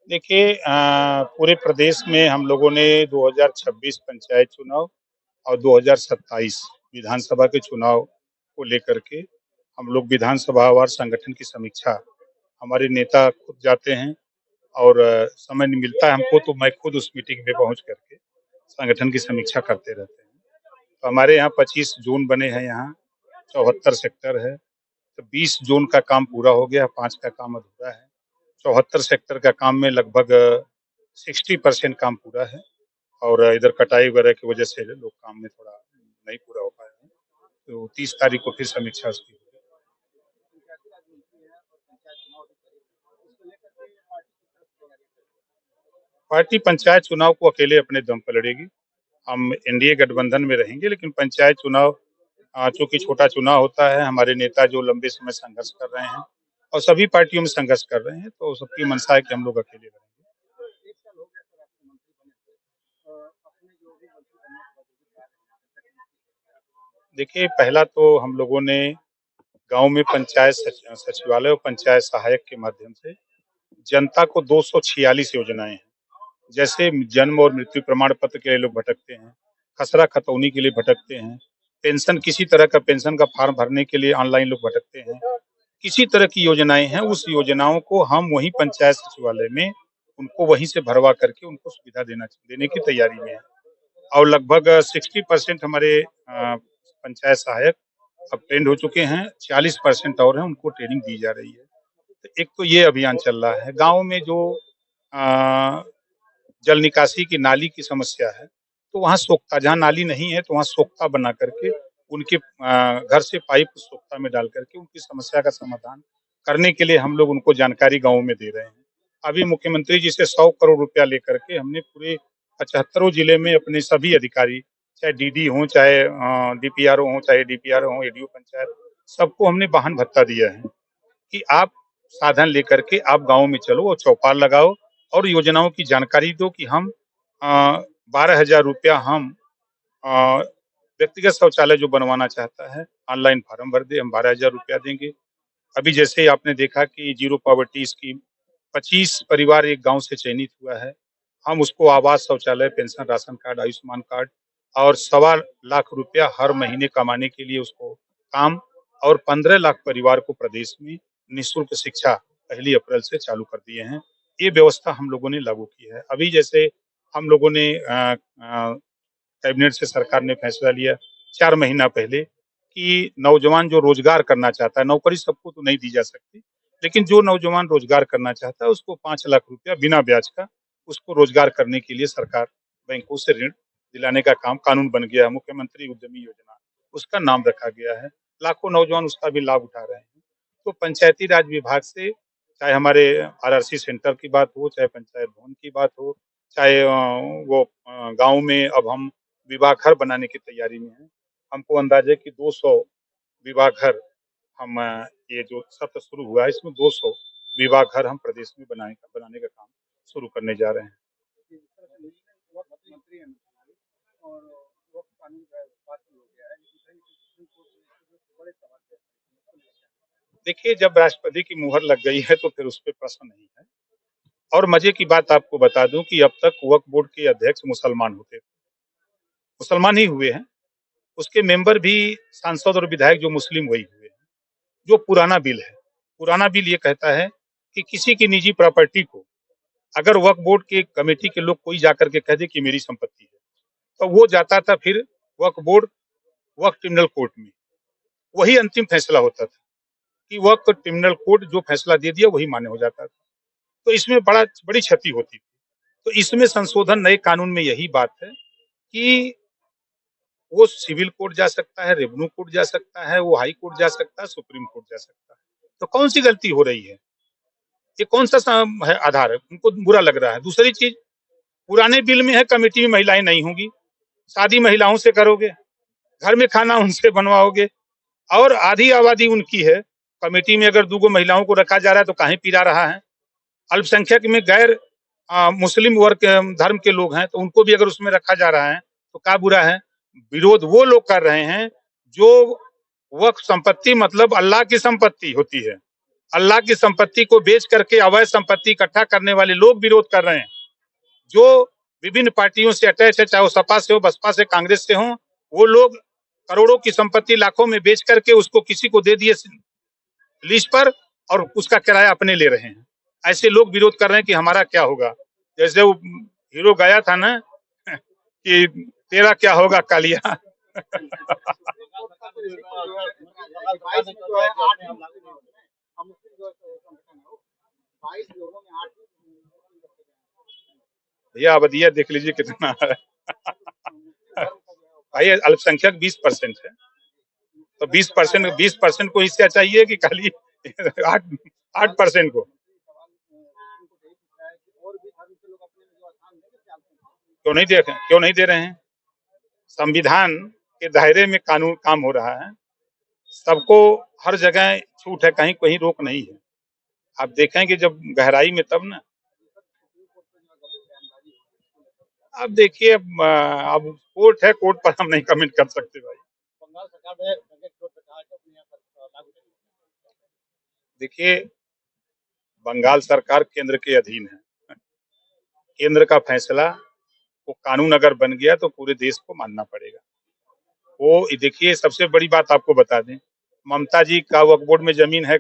देखिए पूरे प्रदेश में हम लोगों ने 2026 पंचायत चुनाव और 2027 विधानसभा के चुनाव को लेकर के हम लोग विधानसभावार संगठन की समीक्षा हमारे नेता खुद जाते हैं और समय नहीं मिलता है हमको तो मैं खुद उस मीटिंग में पहुंच करके संगठन की समीक्षा करते रहते हैं। तो हमारे यहाँ 25 जोन बने हैं, यहाँ 74 सेक्टर है। तो 20 जोन का काम पूरा हो गया, 5 का काम अधूरा है। 74 सेक्टर का काम में लगभग 60% काम पूरा है और इधर कटाई वगैरह की वजह से लोग काम में थोड़ा नहीं पूरा हो पाए हैं। तो 30 तारीख को फिर समीक्षा उसकी होगी। पार्टी पंचायत चुनाव को अकेले अपने दम पर लड़ेगी। हम एनडीए गठबंधन में रहेंगे, लेकिन पंचायत चुनाव चूंकि छोटा चुनाव होता है, हमारे नेता जो लंबे समय संघर्ष कर रहे हैं और सभी पार्टियों में संघर्ष कर रहे हैं, तो सबकी मंशा है कि हम लोग अकेले लड़ेंगे। देखिए, पहला तो हम लोगों ने गांव में पंचायत सचिवालय और पंचायत सहायक के माध्यम से जनता को 246 योजनाएं हैं। जैसे जन्म और मृत्यु प्रमाण पत्र के लिए लोग भटकते हैं, खसरा खतौनी के लिए भटकते हैं, पेंशन किसी तरह का पेंशन का फॉर्म भरने के लिए ऑनलाइन लोग भटकते हैं। किसी तरह की योजनाएं हैं, उस योजनाओं को हम वहीं पंचायत सचिवालय में उनको वहीं से भरवा करके उनको सुविधा देने की तैयारी में है। और लगभग 60% हमारे पंचायत सहायक अब ट्रेंड हो चुके हैं, 40% और हैं, उनको ट्रेनिंग दी जा रही है। तो एक तो ये अभियान चल रहा है। गाँव में जो अ, जल निकासी की नाली की समस्या है, तो वहाँ सोख्ता, जहाँ नाली नहीं है तो वहाँ सोख्ता बना करके उनके घर से पाइप उस सोख्ता में डाल करके उनकी समस्या का समाधान करने के लिए हम लोग उनको जानकारी गाँव में दे रहे हैं। अभी मुख्यमंत्री जी से 100 करोड़ रुपया लेकर के हमने पूरे 75 जिले में अपने सभी अधिकारी, चाहे डीडी हों, चाहे डीपीआरओ हों, चाहे डीपीआरओ हों, एडीओ पंचायत, सबको हमने वाहन भत्ता दिया है कि आप साधन लेकर के आप गाँव में चलो और चौपाल लगाओ और योजनाओं की जानकारी दो कि हम 12,000 रुपया हम अ, व्यक्तिगत शौचालय जो बनवाना चाहता है, ऑनलाइन फार्म भर दे, हम 12,000 रुपया देंगे। अभी जैसे आपने देखा कि जीरो पॉवर्टी स्कीम 25 परिवार एक गाँव से चयनित हुआ है। हम उसको आवास, शौचालय, pension, ration card, Ayushman card और सवा लाख रुपया हर महीने कमाने के लिए उसको काम और 15 लाख परिवार को प्रदेश में निःशुल्क शिक्षा 1 अप्रैल से चालू कर दिए हैं। ये व्यवस्था हम लोगों ने लागू की है। अभी जैसे हम लोगों ने कैबिनेट से सरकार ने फैसला लिया 4 महीना पहले कि नौजवान जो रोजगार करना चाहता है, नौकरी सबको तो नहीं दी जा सकती, लेकिन जो नौजवान रोजगार करना चाहता है उसको 5 लाख रुपया बिना ब्याज का उसको रोजगार करने के लिए सरकार बैंकों से ऋण दिलाने का काम कानून बन गया है। मुख्यमंत्री उद्यमी योजना उसका नाम रखा गया है। लाखों नौजवान उसका भी लाभ उठा रहे हैं। तो पंचायती राज विभाग से चाहे हमारे आरआरसी सेंटर की बात हो, चाहे पंचायत भवन की बात हो, चाहे गाँव में अब हम विवाह घर बनाने की तैयारी में हैं। हमको अंदाज़ा है कि 200 विवाह घर हम ये जो सत्र शुरू हुआ है इसमें 200 विवाह घर हम प्रदेश में बनाने का काम शुरू करने जा रहे हैं। देखिए, जब राष्ट्रपति की मुहर लग गई है तो फिर उस पे प्रश्न नहीं है। और मजे की बात आपको बता दूं कि अब तक वक्फ बोर्ड के अध्यक्ष मुसलमान होते थे, मुसलमान ही हुए हैं। उसके मेंबर भी सांसद और विधायक जो मुस्लिम वही हुए हैं। जो पुराना बिल है, पुराना बिल ये कहता है कि किसी की निजी प्रॉपर्टी को अगर वक्फ बोर्ड के कमेटी के लोग कोई जाकर के कह दे कि मेरी संपत्ति है, तो वो जाता था फिर वक्फ बोर्ड, वक्फ ट्रिब्यूनल कोर्ट में, वही अंतिम फैसला होता था कि वक्फ ट्रिब्यूनल कोर्ट जो फैसला दे दिया वही मान्य हो जाता था। तो इसमें बड़ी क्षति होती थी। तो इसमें संशोधन नए कानून में यही बात है कि वो सिविल कोर्ट जा सकता है, रेवेन्यू कोर्ट जा सकता है, वो हाई कोर्ट जा सकता है, सुप्रीम कोर्ट जा सकता है। तो कौन सी गलती हो रही है? ये कौन सा है आधार है? उनको बुरा लग रहा है। दूसरी चीज, पुराने बिल में है कमेटी में महिलाएं नहीं होंगी, शादी महिलाओं से करोगे, घर में खाना उनसे बनवाओगे और आधी आबादी उनकी है। कमेटी में अगर 2 गो महिलाओं को रखा जा रहा है तो काहे पिला रहा है? अल्पसंख्यक में गैर मुस्लिम वर्ग धर्म के लोग हैं तो उनको भी अगर उसमें रखा जा रहा है तो क्या बुरा है? विरोध वो लोग कर रहे हैं जो वक्फ संपत्ति मतलब अल्लाह की संपत्ति होती है, अल्लाह की संपत्ति को बेच करके अवैध संपत्ति इकट्ठा करने वाले लोग विरोध कर रहे हैं। जो विभिन्न पार्टियों से अटैच है, चाहे वो सपा से हो, बसपा से, कांग्रेस से हो, वो लोग करोड़ों की संपत्ति लाखों में बेच करके उसको किसी को दे दिए लीज पर और उसका किराया अपने ले रहे हैं। ऐसे लोग विरोध कर रहे हैं कि हमारा क्या होगा। जैसे वो हीरो गाया था ना कि तेरा क्या होगा कालिया। भैया अवधिया देख लीजिए कितना है। भाई अल्पसंख्यक 20% है, तो 20% को हिस्सा चाहिए कि खाली 8% को। क्यों नहीं दे रहे हैं? संविधान के दायरे में कानून काम हो रहा है, सबको हर जगह छूट है, कहीं कहीं रोक नहीं है। आप देखेंगे जब गहराई में तब ना। अब देखिए अब कोर्ट है, कोर्ट पर हम नहीं कमेंट कर सकते भाई। देखिए बंगाल सरकार केंद्र के अधीन है। केंद्र का फैसला वो कानून अगर बन गया तो पूरे देश को मानना पड़ेगा। वो देखिए सबसे बड़ी बात आपको बता दें, ममता जी का वक्फ बोर्ड में जमीन है